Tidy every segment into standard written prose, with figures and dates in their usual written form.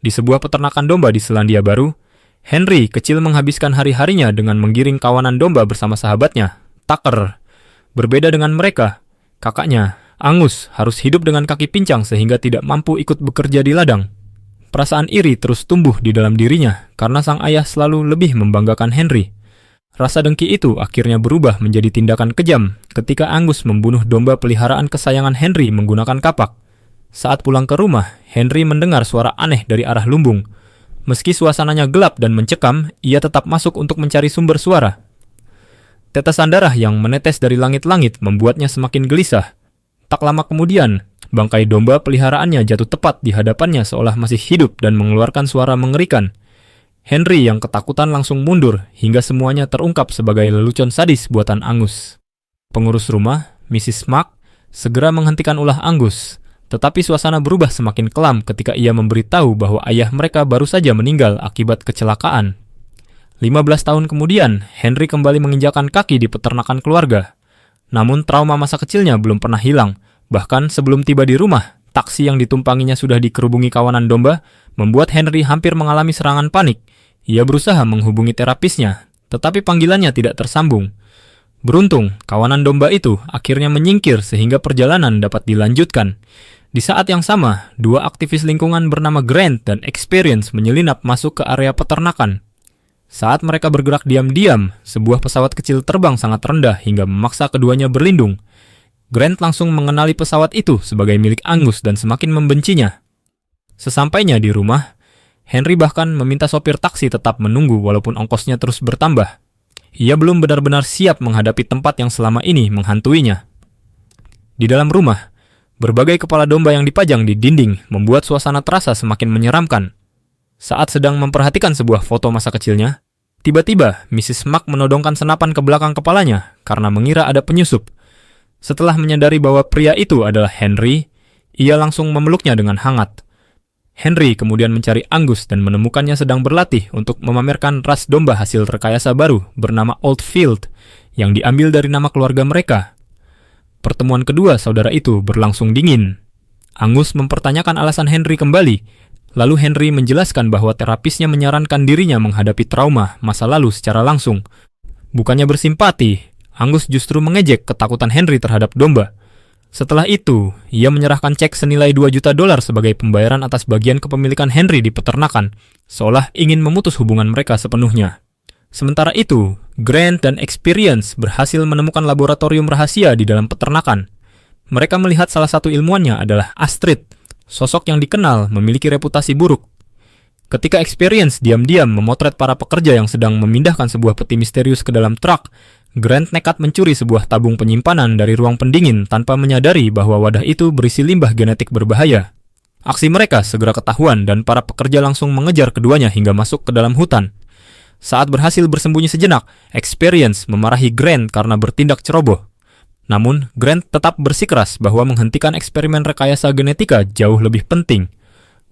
Di sebuah peternakan domba di Selandia Baru, Henry kecil menghabiskan hari-harinya dengan menggiring kawanan domba bersama sahabatnya, Tucker. Berbeda dengan mereka, kakaknya, Angus, harus hidup dengan kaki pincang sehingga tidak mampu ikut bekerja di ladang. Perasaan iri terus tumbuh di dalam dirinya karena sang ayah selalu lebih membanggakan Henry. Rasa dengki itu akhirnya berubah menjadi tindakan kejam ketika Angus membunuh domba peliharaan kesayangan Henry menggunakan kapak. Saat pulang ke rumah, Henry mendengar suara aneh dari arah lumbung. Meski suasananya gelap dan mencekam, ia tetap masuk untuk mencari sumber suara. Tetesan darah yang menetes dari langit-langit membuatnya semakin gelisah. Tak lama kemudian, bangkai domba peliharaannya jatuh tepat di hadapannya seolah masih hidup dan mengeluarkan suara mengerikan. Henry yang ketakutan langsung mundur hingga semuanya terungkap sebagai lelucon sadis buatan Angus. Pengurus rumah, Mrs. Mark, segera menghentikan ulah Angus, tetapi suasana berubah semakin kelam ketika ia memberitahu bahwa ayah mereka baru saja meninggal akibat kecelakaan. 15 tahun kemudian, Henry kembali menginjakan kaki di peternakan keluarga. Namun trauma masa kecilnya belum pernah hilang. Bahkan sebelum tiba di rumah, taksi yang ditumpanginya sudah dikerubungi kawanan domba, membuat Henry hampir mengalami serangan panik. Ia berusaha menghubungi terapisnya, tetapi panggilannya tidak tersambung. Beruntung, kawanan domba itu akhirnya menyingkir sehingga perjalanan dapat dilanjutkan. Di saat yang sama, dua aktivis lingkungan bernama Grant dan Experience menyelinap masuk ke area peternakan. Saat mereka bergerak diam-diam, sebuah pesawat kecil terbang sangat rendah hingga memaksa keduanya berlindung. Grant langsung mengenali pesawat itu sebagai milik Angus dan semakin membencinya. Sesampainya di rumah, Henry bahkan meminta sopir taksi tetap menunggu walaupun ongkosnya terus bertambah. Ia belum benar-benar siap menghadapi tempat yang selama ini menghantuinya. Di dalam rumah, berbagai kepala domba yang dipajang di dinding membuat suasana terasa semakin menyeramkan. Saat sedang memperhatikan sebuah foto masa kecilnya, tiba-tiba Mrs. Mark menodongkan senapan ke belakang kepalanya karena mengira ada penyusup. Setelah menyadari bahwa pria itu adalah Henry, ia langsung memeluknya dengan hangat. Henry kemudian mencari Angus dan menemukannya sedang berlatih untuk memamerkan ras domba hasil rekayasa baru bernama Oldfield yang diambil dari nama keluarga mereka. Pertemuan kedua saudara itu berlangsung dingin. Angus mempertanyakan alasan Henry kembali, lalu Henry menjelaskan bahwa terapisnya menyarankan dirinya menghadapi trauma masa lalu secara langsung. Bukannya bersimpati, Angus justru mengejek ketakutan Henry terhadap domba. Setelah itu, ia menyerahkan cek senilai $2 juta sebagai pembayaran atas bagian kepemilikan Henry di peternakan, seolah ingin memutus hubungan mereka sepenuhnya. Sementara itu, Grant dan Experience berhasil menemukan laboratorium rahasia di dalam peternakan. Mereka melihat salah satu ilmuannya adalah Astrid, sosok yang dikenal memiliki reputasi buruk. Ketika Experience diam-diam memotret para pekerja yang sedang memindahkan sebuah peti misterius ke dalam truk, Grant nekat mencuri sebuah tabung penyimpanan dari ruang pendingin tanpa menyadari bahwa wadah itu berisi limbah genetik berbahaya. Aksi mereka segera ketahuan dan para pekerja langsung mengejar keduanya hingga masuk ke dalam hutan. Saat berhasil bersembunyi sejenak, Experience memarahi Grant karena bertindak ceroboh. Namun, Grant tetap bersikeras bahwa menghentikan eksperimen rekayasa genetika jauh lebih penting.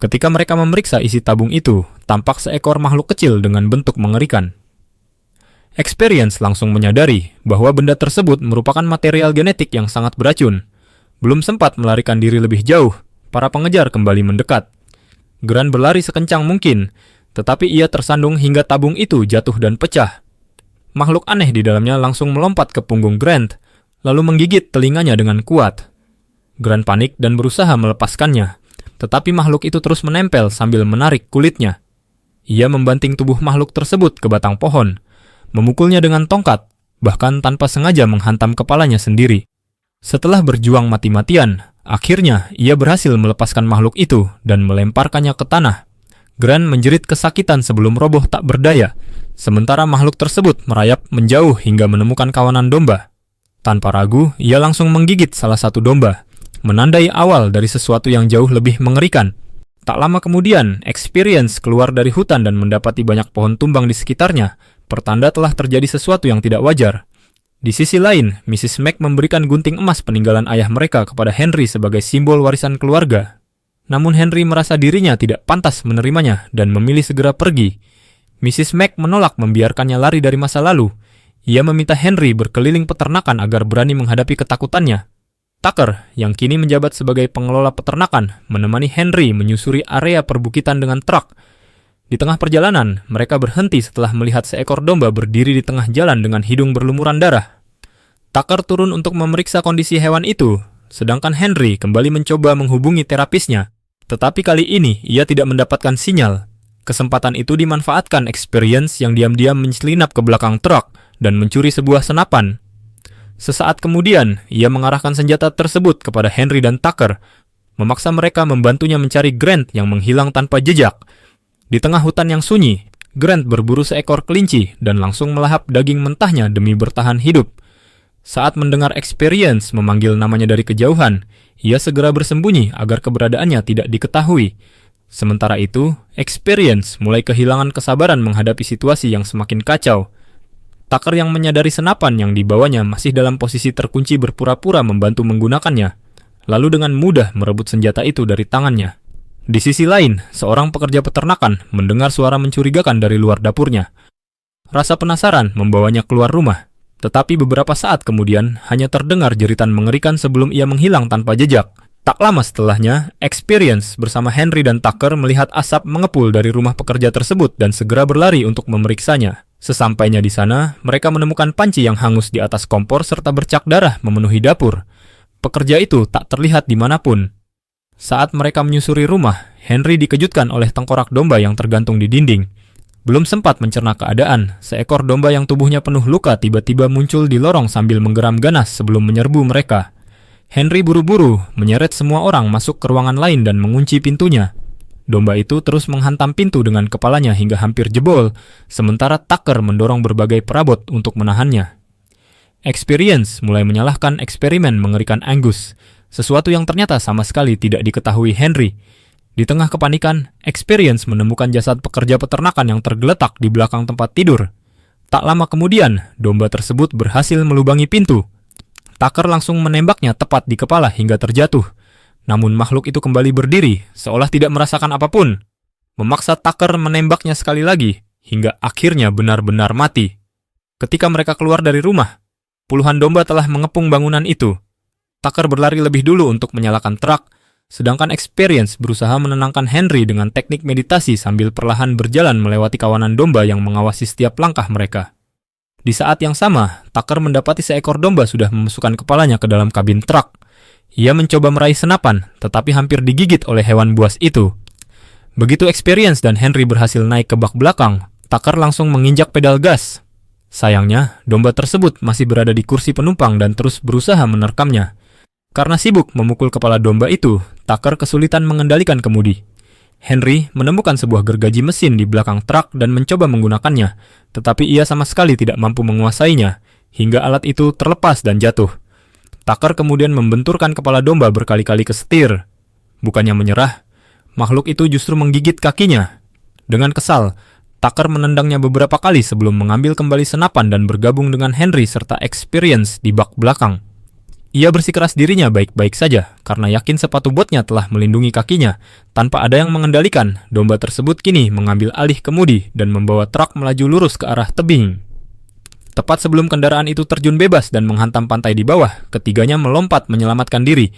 Ketika mereka memeriksa isi tabung itu, tampak seekor makhluk kecil dengan bentuk mengerikan. Experience langsung menyadari bahwa benda tersebut merupakan material genetik yang sangat beracun. Belum sempat melarikan diri lebih jauh, para pengejar kembali mendekat. Grant berlari sekencang mungkin, tetapi ia tersandung hingga tabung itu jatuh dan pecah. Makhluk aneh di dalamnya langsung melompat ke punggung Grant, lalu menggigit telinganya dengan kuat. Grant panik dan berusaha melepaskannya, tetapi makhluk itu terus menempel sambil menarik kulitnya. Ia membanting tubuh makhluk tersebut ke batang pohon, memukulnya dengan tongkat, bahkan tanpa sengaja menghantam kepalanya sendiri. Setelah berjuang mati-matian, akhirnya ia berhasil melepaskan makhluk itu dan melemparkannya ke tanah. Grant menjerit kesakitan sebelum roboh tak berdaya, sementara makhluk tersebut merayap menjauh hingga menemukan kawanan domba. Tanpa ragu, ia langsung menggigit salah satu domba, menandai awal dari sesuatu yang jauh lebih mengerikan. Tak lama kemudian, Experience keluar dari hutan dan mendapati banyak pohon tumbang di sekitarnya, pertanda telah terjadi sesuatu yang tidak wajar. Di sisi lain, Mrs. Mac memberikan gunting emas peninggalan ayah mereka kepada Henry sebagai simbol warisan keluarga. Namun Henry merasa dirinya tidak pantas menerimanya dan memilih segera pergi. Mrs. Mac menolak membiarkannya lari dari masa lalu. Ia meminta Henry berkeliling peternakan agar berani menghadapi ketakutannya. Tucker, yang kini menjabat sebagai pengelola peternakan, menemani Henry menyusuri area perbukitan dengan truk. Di tengah perjalanan, mereka berhenti setelah melihat seekor domba berdiri di tengah jalan dengan hidung berlumuran darah. Tucker turun untuk memeriksa kondisi hewan itu, sedangkan Henry kembali mencoba menghubungi terapisnya. Tetapi kali ini, ia tidak mendapatkan sinyal. Kesempatan itu dimanfaatkan Experience yang diam-diam menyelinap ke belakang truk dan mencuri sebuah senapan. Sesaat kemudian, ia mengarahkan senjata tersebut kepada Henry dan Tucker, memaksa mereka membantunya mencari Grant yang menghilang tanpa jejak. Di tengah hutan yang sunyi, Grant berburu seekor kelinci dan langsung melahap daging mentahnya demi bertahan hidup. Saat mendengar Experience memanggil namanya dari kejauhan, ia segera bersembunyi agar keberadaannya tidak diketahui. Sementara itu, Experience mulai kehilangan kesabaran menghadapi situasi yang semakin kacau. Tucker yang menyadari senapan yang dibawanya masih dalam posisi terkunci berpura-pura membantu menggunakannya, lalu dengan mudah merebut senjata itu dari tangannya. Di sisi lain, seorang pekerja peternakan mendengar suara mencurigakan dari luar dapurnya. Rasa penasaran membawanya keluar rumah, tetapi beberapa saat kemudian hanya terdengar jeritan mengerikan sebelum ia menghilang tanpa jejak. Tak lama setelahnya, Experience bersama Henry dan Tucker melihat asap mengepul dari rumah pekerja tersebut dan segera berlari untuk memeriksanya. Sesampainya di sana, mereka menemukan panci yang hangus di atas kompor serta bercak darah memenuhi dapur. Pekerja itu tak terlihat dimanapun. Saat mereka menyusuri rumah, Henry dikejutkan oleh tengkorak domba yang tergantung di dinding. Belum sempat mencerna keadaan, seekor domba yang tubuhnya penuh luka tiba-tiba muncul di lorong sambil menggeram ganas sebelum menyerbu mereka. Henry buru-buru menyeret semua orang masuk ke ruangan lain dan mengunci pintunya. Domba itu terus menghantam pintu dengan kepalanya hingga hampir jebol, sementara Tucker mendorong berbagai perabot untuk menahannya. Experience mulai menyalahkan eksperimen mengerikan Angus, sesuatu yang ternyata sama sekali tidak diketahui Henry. Di tengah kepanikan, Experience menemukan jasad pekerja peternakan yang tergeletak di belakang tempat tidur. Tak lama kemudian, domba tersebut berhasil melubangi pintu. Tucker langsung menembaknya tepat di kepala hingga terjatuh. Namun makhluk itu kembali berdiri, seolah tidak merasakan apapun. Memaksa Tucker menembaknya sekali lagi, hingga akhirnya benar-benar mati. Ketika mereka keluar dari rumah, puluhan domba telah mengepung bangunan itu. Tucker berlari lebih dulu untuk menyalakan truk, sedangkan Experience berusaha menenangkan Henry dengan teknik meditasi sambil perlahan berjalan melewati kawanan domba yang mengawasi setiap langkah mereka. Di saat yang sama, Tucker mendapati seekor domba sudah memasukkan kepalanya ke dalam kabin truk. Ia mencoba meraih senapan, tetapi hampir digigit oleh hewan buas itu. Begitu Experience dan Henry berhasil naik ke bak belakang, Tucker langsung menginjak pedal gas. Sayangnya, domba tersebut masih berada di kursi penumpang dan terus berusaha menerkamnya. Karena sibuk memukul kepala domba itu, Tucker kesulitan mengendalikan kemudi. Henry menemukan sebuah gergaji mesin di belakang truk dan mencoba menggunakannya, tetapi ia sama sekali tidak mampu menguasainya, hingga alat itu terlepas dan jatuh. Tucker kemudian membenturkan kepala domba berkali-kali ke setir. Bukannya menyerah, makhluk itu justru menggigit kakinya. Dengan kesal, Tucker menendangnya beberapa kali sebelum mengambil kembali senapan dan bergabung dengan Henry serta Experience di bak belakang. Ia bersikeras dirinya baik-baik saja karena yakin sepatu botnya telah melindungi kakinya. Tanpa ada yang mengendalikan, domba tersebut kini mengambil alih kemudi dan membawa truk melaju lurus ke arah tebing. Tepat sebelum kendaraan itu terjun bebas dan menghantam pantai di bawah, ketiganya melompat menyelamatkan diri.